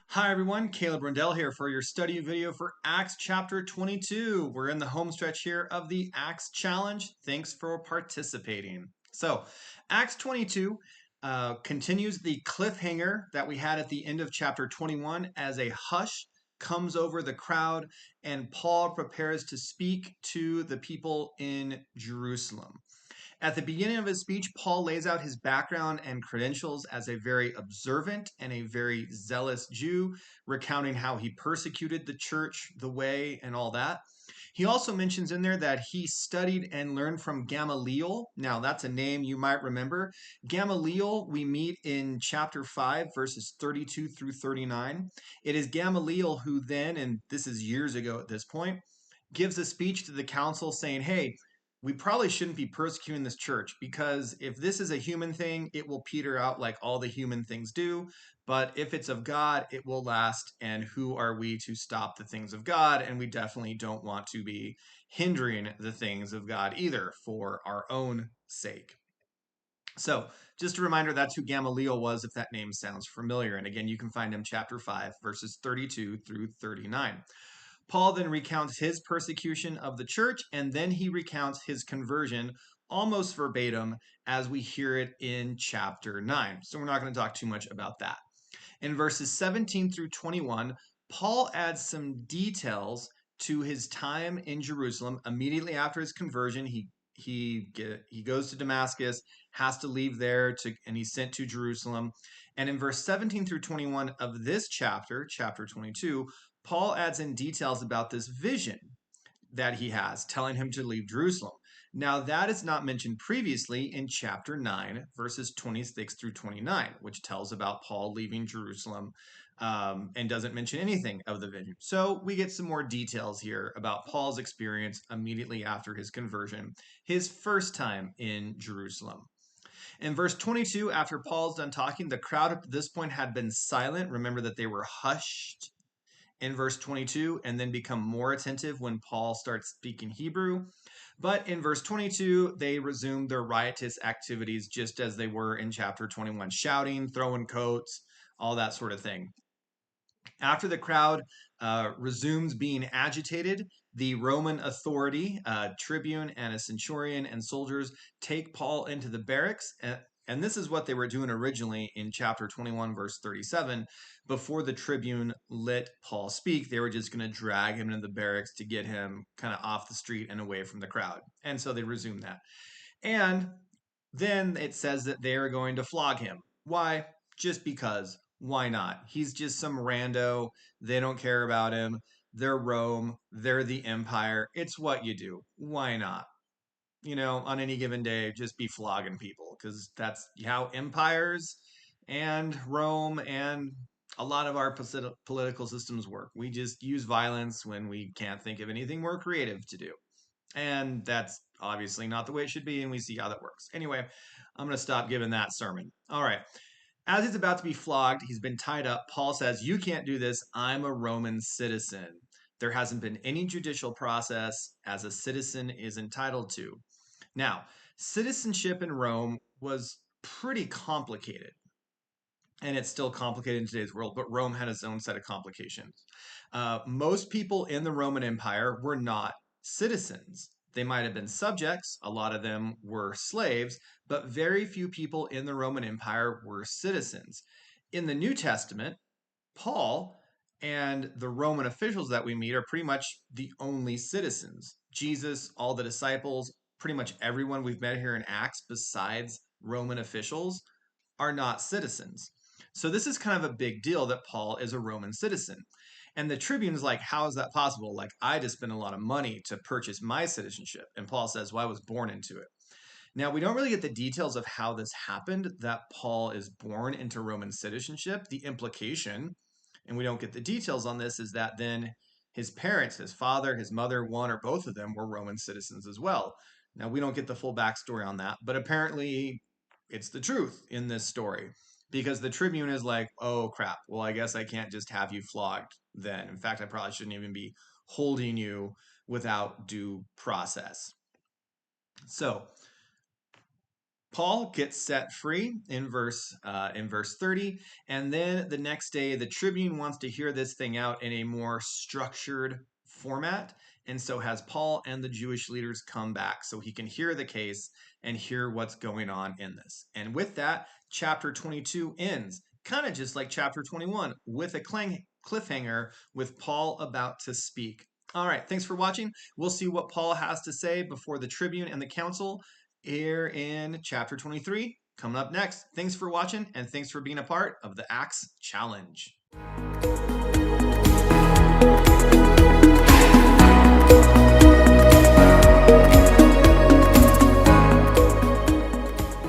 Hi everyone, Caleb Rundell here for your study video for Acts chapter 22. We're in the home stretch here of the Acts Challenge. Thanks for participating. So, Acts 22 continues the cliffhanger that we had at the end of chapter 21 as a hush comes over the crowd and Paul prepares to speak to the people in Jerusalem. At the beginning of his speech, Paul lays out his background and credentials as a very observant and a very zealous Jew, recounting how he persecuted the church, the way, and all that. He also mentions in there that he studied and learned from Gamaliel. Now, that's a name you might remember. Gamaliel, we meet in chapter 5, verses 32 through 39. It is Gamaliel who then, and this is years ago at this point, gives a speech to the council saying, hey, we probably shouldn't be persecuting this church because if this is a human thing, it will peter out like all the human things do. But if it's of God, it will last. And who are we to stop the things of God? And we definitely don't want to be hindering the things of God either for our own sake. So, just a reminder, that's who Gamaliel was, if that name sounds familiar. And again, you can find him chapter 5, verses 32 through 39. Paul then recounts his persecution of the church, and then he recounts his conversion almost verbatim as we hear it in chapter 9. So we're not going to talk too much about that. In verses 17 through 21, Paul adds some details to his time in Jerusalem. Immediately after his conversion, he goes to Damascus, has to leave there and he's sent to Jerusalem. And in verse 17 through 21 of this chapter, chapter 22, Paul adds in details about this vision that he has, telling him to leave Jerusalem. Now, that is not mentioned previously in chapter 9, verses 26 through 29, which tells about Paul leaving Jerusalem and doesn't mention anything of the vision. So we get some more details here about Paul's experience immediately after his conversion, his first time in Jerusalem. In verse 22, after Paul's done talking, the crowd up to this point had been silent. Remember that they were hushed in verse 22 and then become more attentive when Paul starts speaking Hebrew. But in verse 22, they resume their riotous activities just as they were in chapter 21, shouting, throwing coats, all that sort of thing. After the crowd resumes being agitated, the Roman authority, tribune and a centurion and soldiers, take Paul into the barracks. And this is what they were doing originally in chapter 21, verse 37. Before the tribune let Paul speak, they were just going to drag him into the barracks to get him kind of off the street and away from the crowd. And so they resume that. And then it says that they are going to flog him. Why? Just because. Why not? He's just some rando. They don't care about him. They're Rome. They're the empire. It's what you do. Why not? On any given day, just be flogging people because that's how empires and Rome and a lot of our political systems work. We just use violence when we can't think of anything more creative to do. And that's obviously not the way it should be, and we see how that works. Anyway, I'm going to stop giving that sermon. All right. As he's about to be flogged, he's been tied up. Paul says, you can't do this. I'm a Roman citizen. There hasn't been any judicial process as a citizen is entitled to. Now, citizenship in Rome was pretty complicated. And it's still complicated in today's world, but Rome had its own set of complications. Most people in the Roman Empire were not citizens. They might have been subjects, a lot of them were slaves, but very few people in the Roman Empire were citizens. In the New Testament, Paul and the Roman officials that we meet are pretty much the only citizens. Jesus, all the disciples, pretty much everyone we've met here in Acts besides Roman officials are not citizens. So this is kind of a big deal that Paul is a Roman citizen. And the tribune's like, how is that possible? Like, I just spent a lot of money to purchase my citizenship. And Paul says, well, I was born into it. Now, we don't really get the details of how this happened, that Paul is born into Roman citizenship. The implication, and we don't get the details on this, is that then his parents, his father, his mother, one or both of them were Roman citizens as well. Now, we don't get the full backstory on that, but apparently it's the truth in this story because the tribune is like, oh crap, well, I guess I can't just have you flogged then. In fact, I probably shouldn't even be holding you without due process. So Paul gets set free in verse 30, and then the next day the tribune wants to hear this thing out in a more structured format, and so has Paul and the Jewish leaders come back so he can hear the case and hear what's going on in this. And with that, chapter 22 ends, kind of just like chapter 21, with a cliffhanger with Paul about to speak. All right, thanks for watching. We'll see what Paul has to say before the tribune and the council here in chapter 23 coming up next. Thanks for watching, and thanks for being a part of the Acts Challenge.